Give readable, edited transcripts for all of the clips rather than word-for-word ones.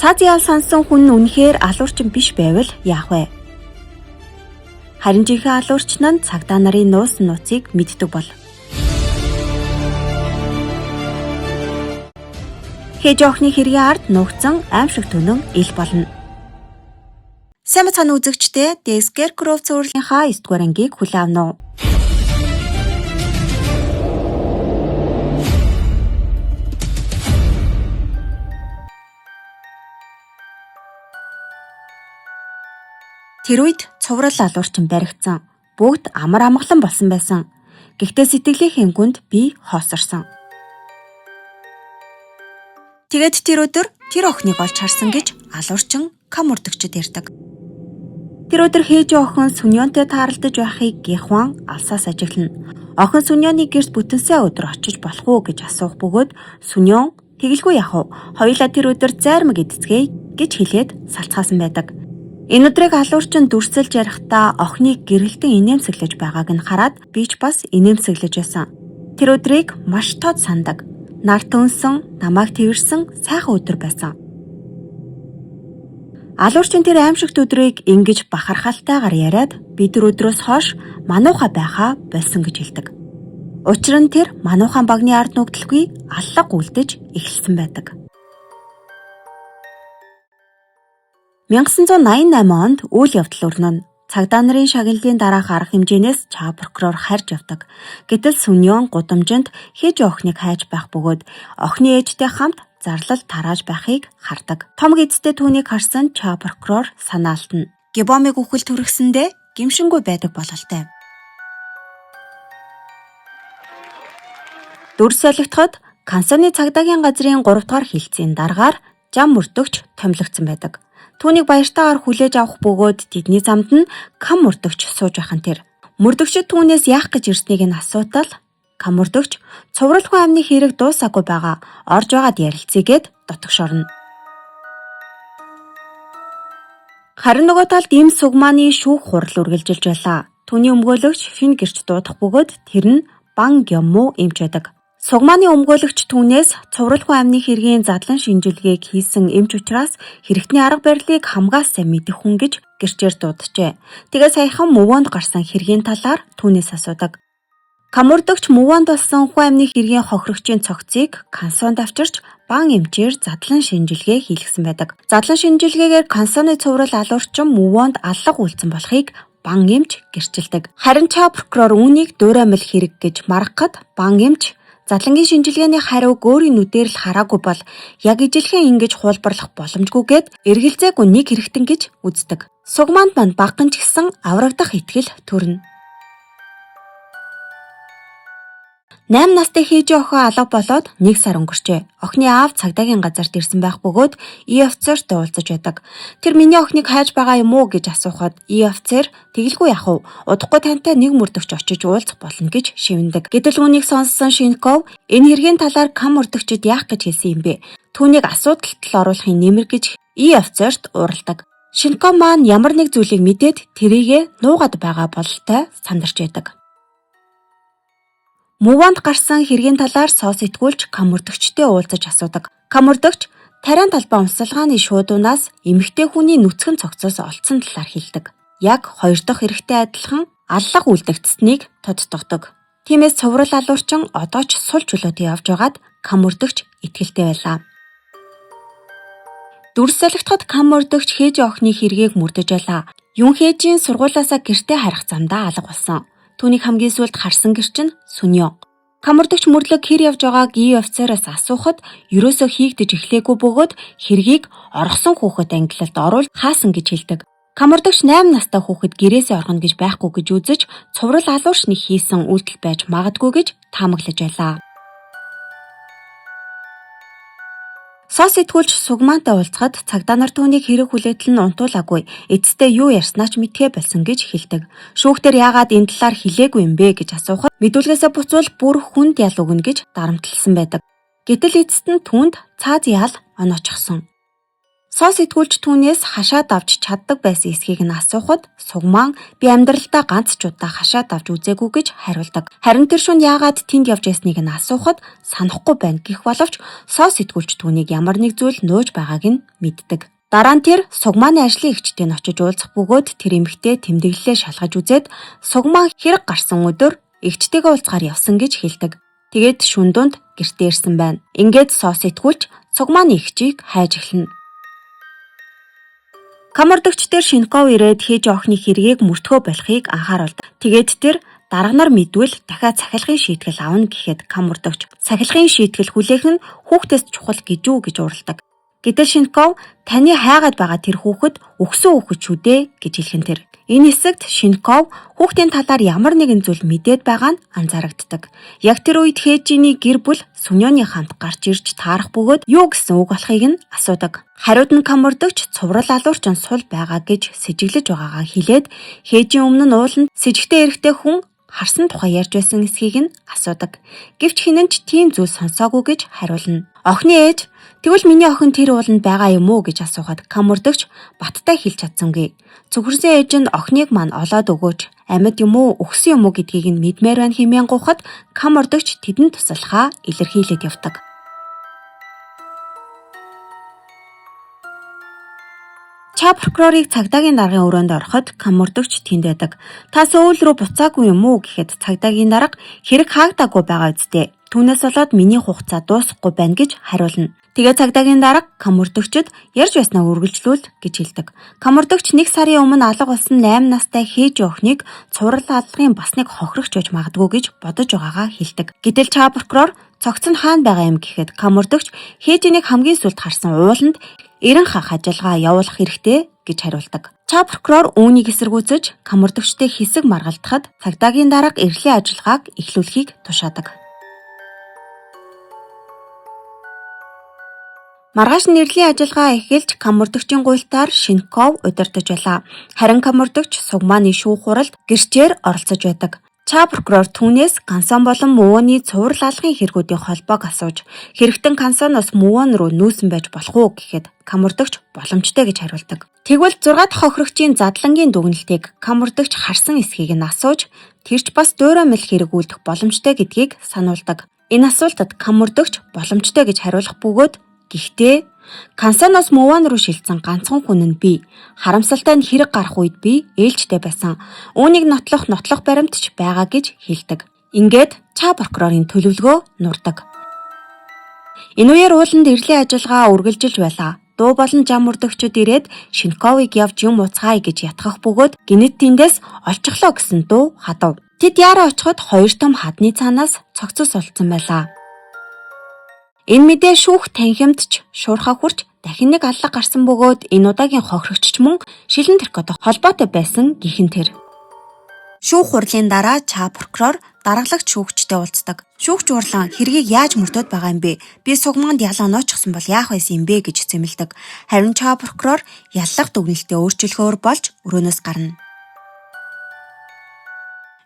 Цаад яал сонсон хүн нь үнэхээр алуурчин биш байвал яах вэ? Харин жинхэнэ алуурчин нь цагдаа нарын нуусан нууцыг мэддэг бол. Хээж охины хэргийн ард нуугдсан аимшиг түнэн ил болно. Сайн мэцхан үзэгчдээ The Scarecrow цувралынхаа 9 дугаар ангийг хүлээн авна уу? Тэр үед цуврал алуурчин баригдсан. Бүгд амар амгалан болсон байсан. Гэхдээ сэтгэлийн хэнгүнд би хоосорсон. Тэгээд тэр өдөр тэр охиныг олж харсан гэж алуурчин камурдагчд ярьдаг. Тэр өдөр хээж охин сүньонтэй тааралдаж байхыг гихван алсаас ажиглана. Охин сүньоны гэрт бүтэнсээ өдөр очиж болох уу гэж асуух бөгөөд сүньон тэгэлгүй яах вэ? Хоёулаа тэр өдөр зайрмаг эдцгээе гэж хэлээд салцгаасан байдаг. Энэ өдрийг алуурчин дүрсэлж ярихдаа охиныг гэрэлтэн инээмсэглэж байгааг нь хараад би ч бас инээмсэглэж байсан. Тэр өдрийг маш тод сандаг. Нарт өнсөн, намайг тэрсэн сайхан өдөр байсан. Алуурчин тэр аимшигт өдрийг ингэж бахархалтайгаар яриад би тэр өдрөөс хойш манууха байхаа болсон гэж хэлдэг. Учир нь тэр мануухан багны ард нүгдэлгүй аллаг үлдэж эхэлсэн байдаг. 1988 онд үйл явдал өрнөн. Цагдаа нарын шагналын дараах арга хэмжээнээс чаа прокурор харж явдаг. Гэтэл сүньон гудамжинд хээж охиныг хайж байх бөгөөд охины ээжтэй хамт зарлал тарааж байхыг хардаг. Том эцтэй түүнийг харсан чаа прокурор санаалтна. Гибомыг үхэл түргсэндээ гимшингүй байдаг бололтой. Дүрс солигдоход Кансоны цагдаагийн газрын 3 дугаар хилцээний дараагаар зам мөрдөгч томилогдсон байдаг. Түүнийг баяртайгаар хүлээж авах бөгөөд тэдний замд нь кам мөрдөгч сууж байхын тэр. Мөрдөгчд түүнээс яах гэж ирснийг нь асуутал кам мөрдөгч цувралгүй амны хэрэг дуусаагүй байгаа. Орж байгаад ярилцъя гэд дотогшорно. Харин нөгөө талд им сугмааны шүүх хурал үргэлжилж байлаа. Түүний өмгөөлөгч Фин гэрч дуудах бөгөөд тэр нь Бан Гёммо эмч байдаг. Сугмааны өмгөөлөгч түүнээс цувралгүй амны хэргийн задлан шинжилгээг хийсэн эмч учраас хэрэгтний арга барилыг хамгаас сайн мэдэх хүн гэж гэрчээр дууджээ. Тэгээ саяхан мөвөнд гарсан хэргийн талаар түүнээс асуудаг. Камурдагч мөвөнд болсон хүн амны хэргийн хохирогчийн цогцыг Кансонд авчирч Бан эмчээр задлан шинжилгээ хийлгэсэн байдаг. Задлан шинжилгээгээр Кансоны цуврал алуурчин мөвөнд аллах үйлцэн болохыг Бан эмч гэрчилдэг. Харин чаа прокурор үүнийг дуураймал хэрэг гэж маргахад Бан эмч задлангийн шинжилгээний хариуг өөрийн нүдээр л хараагүй бол яг ижилхэн ингэж хуулбарлах боломжгүйгээд эргэлзээгүй нэг хэрэгтэн гэж үздэг. Сугмаанд манд багхан ч гэсэн аврагдах итгэл төрнө. 8 настай хээж охин алга болоод 1 сар өнгөрчээ. Охины аав цагдаагийн газарт ирсэн байх бөгөөд офицерт уулзаж байдаг. Тэр миний охиныг хайж байгаа юм уу гэж асуухад офицер тэгэлгүй яах вэ? Удахгүй тантай нэг мөрдөгч очиж уулзах болно гэж шивнэдэг. Гэтэл үүнийг сонссон Шинков энэ хэргийн талаар кам мөрдөгчд яах гэж хэлсэн юм бэ? Түүнийг асуудалд оруулахын нэмэр гэж офицерт уралдаг. Шинков маань ямар нэг зүйлийг мэдээд тэрийгэ нуугаад байгаа бололтой сандарч байдаг. Мөвөнд гарсан хэргийн талаар соос итгүүлж камурдагчтэй уулзаж асуудаг. Камурдагч тариан талбай умсалгааны шуудуунаас эмэгтэй хүний нүцгэн цогцоос олдсон талаар хэлдэг. Яг 2 дахь эрэгтэй адилхан аллах үлдэгдсэнийг тодтогдог. Тиймээс цуврал алуурчин одоо ч сул чөлөөтэй явж байгаад камурдагч итгэлтэй байлаа. Дүрс солигдоход камурдагч хээж охины хэргийг мөрдөж байлаа. Юн хээжийн сургуулаасаа гэртээ харах замдаа алга болсон. Түүнийг хамгийн сүүлд харсан гэрчин сүньон. Камурдагч мөрлөг хэр явж байгааг офицераас асуухад ерөөсөө хийгдэж эхлэегүй бөгөөд хэргийг оргосон хүүхэд ангилалд оруулж хаасан гэж хэлдэг. Камурдагч 8 настай хүүхэд гэрээсээ оргоно гэж байхгүй гэж үзэж цуврал алуурчны хийсэн үйлдэл байж магадгүй гэж таамаглаж байлаа. Сос итгүүлж сугмаантай уулзахад цагдаа нар түүнийг хэрэг хүлээтэл нь унтуулаагүй. Эцэстээ юу ярьснаа ч мэдхээ болсон гэж хэлдэг. Шүүхтэр яагаад энэ талаар хэлээгүй юм бэ гэж асуухад мэдүүлгээсээ буцвал бүр хүнд ял өгнө гэж дарамтлсан байдаг. Гэтэл эцэст нь түүнд цаад ял оноочихсон. Соо сэтгүүлч түүнээс хашаад авч чаддаг байсан эсхийг нь асуухад Сугмаан би амьдралдаа ганц ч удаа хашаад авч үзээгүй гэж хариулдаг. Харин тэр шөнө яагаад тэнд явж байсныг нь асуухад санахгүй байна гэх боловч Соо сэтгүүлч түүнийг ямар нэг зүйл нууж байгааг нь мэддэг. Дараа нь тэр Сугмааны ажлын эгчтэй нь очиж уулзах бөгөөд тэр эмэгтэй тэмдэглэлээ шалгаж үзээд Сугмаан хэрэг гарсан өдөр эгчтэйгээ уулзахаар явсан гэж хэлдэг. Тэгээд шүн дунд гэртээ ирсэн байна. Ингээд Соо сэтгүүлч Сугмааны эгчийг хайж эхэлнэ. Камордогч дээр Шинков ирээд хийж охины хэргийг мөртгөө болохыг анхааруулдаг. Тэгээд тэр дарга нар мэдвэл дахиад цахилгын шийтгэл авна гэхэд Камордогч цахилгын шийтгэл хүлээх нь хүүхдээс чухал гэж үү гэж уралдаг. Гэтэл Шинков таны хайгаад байгаа тэр хүүхэд өгсөн хүүхэд шүү дээ гэж хэлхэн тэр. Энэ хэсэгт Шинков хүүхдийн талаар ямар нэгэн зүйл мэдээд байгаа нь анзаарагддаг. Яг тэр үед Хээжиний гэр бүл Сүнёны хамт гарч ирж таарах бөгөөд юу гэсэн үг болохыг нь асуудаг. Хариуд нь Камордогч цуврал алуурчин сул байгаа гэж сэжиглэж байгаагаа хэлээд Хээжийн өмнө нь ууланд сэжигтэй эрэгтэй хүн харсан тухай ярьж байсан эсхийг нь асуудаг. Гэвч хинэн ч тийм зүйл сонсоогүй гэж хариулна. Охины ээж тэгвэл миний охин тэр ууланд байгаа юм уу гэж асуухад Камордогч баттай хэлж чадсангүй. Цөхөрсөн ээж нь охиныг мань олоод өгөөч амьд юм уу өгсөн юм уу гэдгийг нь мэдмээр байна хэмээн гуйхад Камордогч тэдэнд туслахаа илэрхийлээд явдаг. Ча прокурорыг цагдаагийн даргын өрөөнд ороход Камордогч тэнд байдаг. Та сөүл рүү буцаагүй юм уу гэхэд цагдаагийн дарга хэрэг хаагдаагүй байгаа үсттэй. Түүнээс болоод миний хугацаа дуусахгүй байна гэж хариулна. Тэгээ цагдаагийн дарга Камордогчд ярьж байснаа үргэлжлүүл гэж хэлдэг. Камордогч 1 сарын өмнө алга болсон 8 настай Хээж охиныг цуврал аллагын бас нэг хохирогч байж магадгүй гэж бодож байгаагаа хэлдэг. Гэтэл Ча прокурор цогц нь хаана байгаа юм гэхэд Камордогч Хээжинийг хамгийн сүүлд харсан ууланд 90 хах ажиллагаа явуулах хэрэгтэй гэж хариулдаг. Ча прокурор үүнийг эсэргүүцэж Камордогчтой хэсэг маргалдахад цагдаагийн дарга эрхлийн ажиллагааг эхлүүлэхийг тушаадаг. Маргааш нэрлийн ажиллагаа эхэлж Камордогчийн гуйлтаар Шинков удирдах байлаа. Харин Камордогч Сугмааны шүүх хуралд гэрчээр оролцож байдаг. Ча прокурор түүнээс Кансон болон Мөвөний цуврал алгын хэрэгүүдийн холбоог асууж хэрэгтэн Кансоноос Мөвөн рүү нүүсэн байж болох уу гэхэд Камордогч боломжтой гэж хариулдаг. Тэгвэл 6 дахь хохирогчийн задлангийн дүгнэлтийг Камордогч харсан эсхийг нь асууж тэрч бас дөөрөмөл хэрэг үлдэх боломжтой гэдгийг сануулдаг. Энэ асуултад Камордогч боломжтой гэж хариулах бөгөөд гэхдээ Кансоноос Мөвөн рүү шилжсэн ганцхан хүн нь би. Харамсалтай нь хэрэг гарах үед би ээлжтэй байсан. Үүнийг нотлох баримт ч байгаа гэж хэлдэг. Ингээд Ча прокурорын төлөвлөгөө нурдаг. Энэ үеэр ууланд эрлийн ажиллагаа үргэлжилж байлаа. Дуу болон зам мөрдөгчд ирээд Шинковыг явж юм уцгаая гэж ятгах бөгөөд гинэт тэндээс олчихлоо гэсэн дуу хадав. Тэд яараа очиход 2 том хадны цаанаас цогцос олдсон байлаа. Энэ мэдээ шүүх танхимдч шуурхаа хүрч дахин нэг аллаг гарсан бөгөөд энэ удаагийн хохирогч мөн шилэн тэркотой холбоотой байсан гихэн тэр. Шүүх хурлын дараа Ча прокурор даргалагч шүүгчтэй уулздаг. Шүүгч урлан хэргийг яаж мөрдөд байгаа юм бэ? Би Сугмаанд ялгаа ноочсон бол яах байсан юм бэ гэж зэмлдэг. Харин Ча прокурор яллах дүгнэлтээ өөрчлөхөөр болж өрөөнөөс гарна.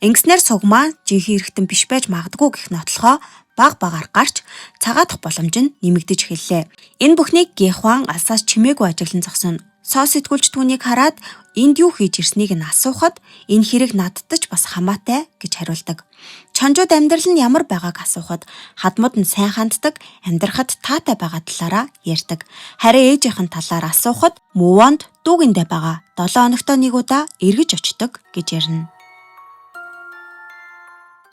Ингэснээр Сугмаа жинхэнэ эргэтэн биш байж магадгүй гэх нотлохоо баг багаар гарч цагаатах боломж нь нэмэгдэж эхэллээ. Энэ бүхнийг Гехван алсаас чимээгүй ажиглан зогсоно. Соо сэтгүүлч түүнийг хараад энд юу хийж ирснийг нь асуухад энэ хэрэг надад ч бас хамаатай гэж хариулдаг. Чанжууд амьдрал нь ямар байгааг асуухад хадмууд нь сайн ханддаг, амьдрахад таатай байгаа талаараа ярьдаг. Харин ээжийнхэн талаар асуухад Мөвөнд дүүгэндээ байгаа 7 хоногтой нэг удаа эргэж очдог гэж ярина.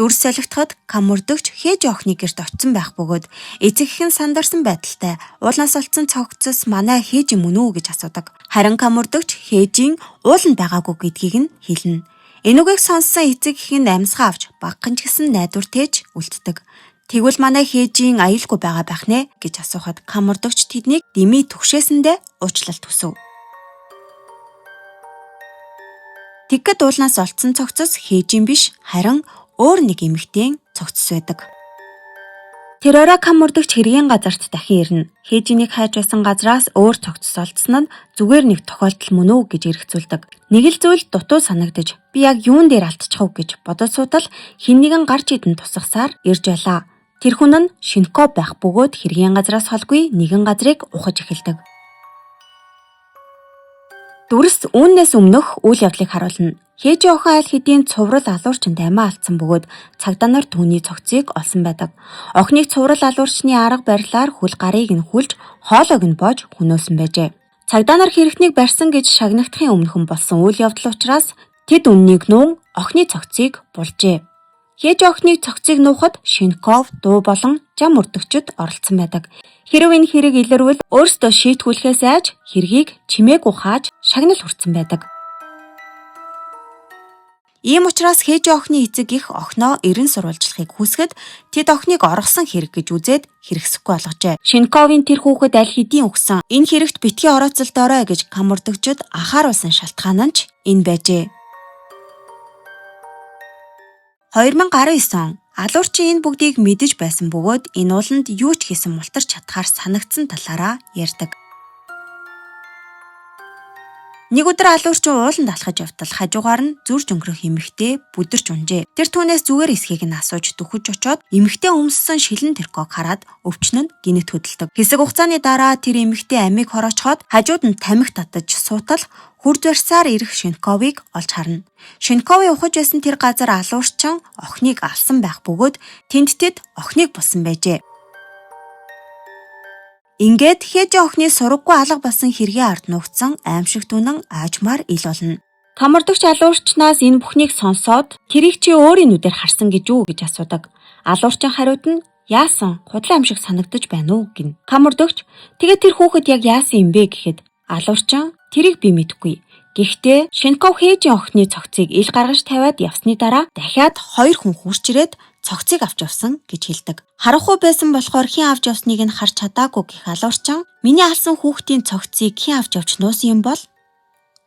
Дүрс солигдоход Камордогч Хээж охины гэрт очсон байх бөгөөд эцэг эх нь сандарсан байдалтай уулнаас олцсон цогцос манай Хээж юм үнэ үү гэж асуудаг. Харин Камордогч Хээжийн ууланд байгаагүй гэдгийг нь хэлнэ. Энэ үгийг сонссон эцэг эх нь амьсгаа авч багхан ч гэсэн найдвар тээж үлддэг. Тэгвэл манай Хээжийн аюулгүй байгаа байх нэ гэж асуухад Камордогч тэднийг дэмий түгшээсэндээ уучлалт хүсв. Тэгэхэд уулнаас олцсон цогцос Хээжийн биш харин өөр нэг эмэгтэйн цогцос байдаг. Тэр орой Камордогч хэргийн газарт дахин ирнэ. Хээжинийг хайж байсан газраас өөр цогцос олдсон нь зүгээр нэг тохиолдол мөн үү гэж эргцүүлдэг. Нэг л зүйл дутуу санагдаж би яг юун дээр алдчихав гэж бодож суудал хэн нэгэн гарч идэн тусгасаар ирж байлаа. Тэр хүн нь Шинков байх бөгөөд хэргийн газраас холгүй нэгэн газрыг ухаж эхэлдэг. Дүрс үүнээс өмнөх үйл явдлыг харуулна. Хээжи охин аль хэдийн цуврал алуурчинд амиа алдсан бөгөөд цагдаа нар түүний цогцыг олсон байдаг. Охиныг цуврал алуурчны арга барилаар хөл гарыг нь хүлж, хоолойг нь боож хөнөөсөн байжээ. Цагдаа нар хэрэгтнийг барьсан гэж шагнагдахын өмнөхөн болсон үйл явдал учраас тэд үннийг нуун охины цогцыг булжээ. Хээжи охиныг цогцыг нуухад Шинков, дуу болон зам өрдөгчд оролцсон байдаг. Хэрв энэ хэрэг илэрвэл өөрсдөө шийтгүүлэхээс айж хэргийг чимээгүй хааж шагнал хүртсэн байдаг. Ийм учраас хээжи охины эцэг их охиноо эрен сурвалжлахыг хүсгэд тэд охиныг оргосон хэрэг гэж үзээд хэрэгсэхгүй болгожээ. Шинковын тэр хүүхэд аль хэдийн өгсөн энэ хэрэгт битгий орооцолдоорой гэж камурдагчид анхааруулсан шалтгаан нь ч энэ байжээ. 2019 он алуурчин энэ бүгдийг мэдэж байсан бөгөөд энэ ууланд юу ч хийсэн мултарч чадхаар санагдсан талаараа ярьдаг. Нэг өдөр алуурчин ууланд алхаж явтал хажуугаар нь зүрж өнгөрөх эмэгтэй бүдэрч унжээ. Тэр түүнээс зүгээр эсхийг нь асууж дөхөж очоод эмэгтэй өмссөн шилэн тэрког хараад өвчин нь гинэт хөдөлдөг. Хэсэг хугацааны дараа тэр эмэгтэй амийг хороочхоод хажууд нь тамхи татаж суутал хурд барьсаар ирэх Шинковыг олж харна. Шинковын ухаж байсан тэр газар алуурчин охиныг алсан байх бөгөөд тэнд тэд охиныг булсан байжээ. Ингээд хээжи охины сураггүй алга болсон хэргийн ард нуугдсан аимшиг түнэн аажмаар ил болно. Камурдагч алуурчнаас энэ бүхнийг сонсоод тэрийг чи өөрийн нүдээр харсан гэж үү гэж асуудаг. Алуурчин хариуд нь яасан худлаа аимшиг санагдаж байна уу гин. Камурдагч тэгээ тэр хүүхэд яг яасан юм бэ гэхэд алуурчин тэрийг би мэдэхгүй. Гэхдээ Шинков хээжи охины цогцыг ил гаргаж тавиад явсны дараа дахиад 2 хүн хурч ирээд цогцыг авч явсан гэж хэлдэг. Харахгүй байсан болохоор хэн авч явсныг нь харж чадаагүй гэх алуурчин миний алсан хүүхдийн цогцыг хэн авч явж нуусан юм бол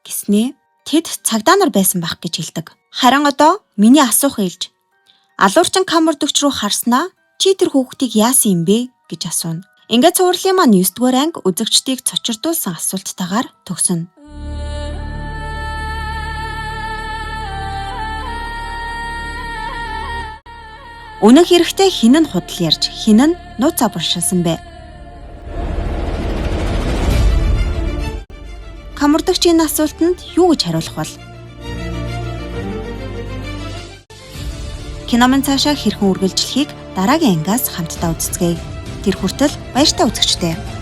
гэснээ тэд цагдаа нар байсан байх гэж хэлдэг. Харин одоо миний асуух ээлж. Алуурчин камурдагч руу харснаа чи тэр хүүхдийг яасан юм бэ гэж асууна. Ингээд цувралын маань 9-р анги үзэгчдийг цочирдуулсан асуулттайгаар төгсөнө. Үнэн хэрэгтээ хэн нь худал ярьж, хэн нь нууцаа буршилсан бэ? Камурдагчийн асуултанд юу гэж хариулах бол? Киномын цаашаа хэрхэн үргэлжлэхийг дараагийн ангиас хамтдаа үздэцгээе. Тэр хүртэл баяртай үзэгчдээ.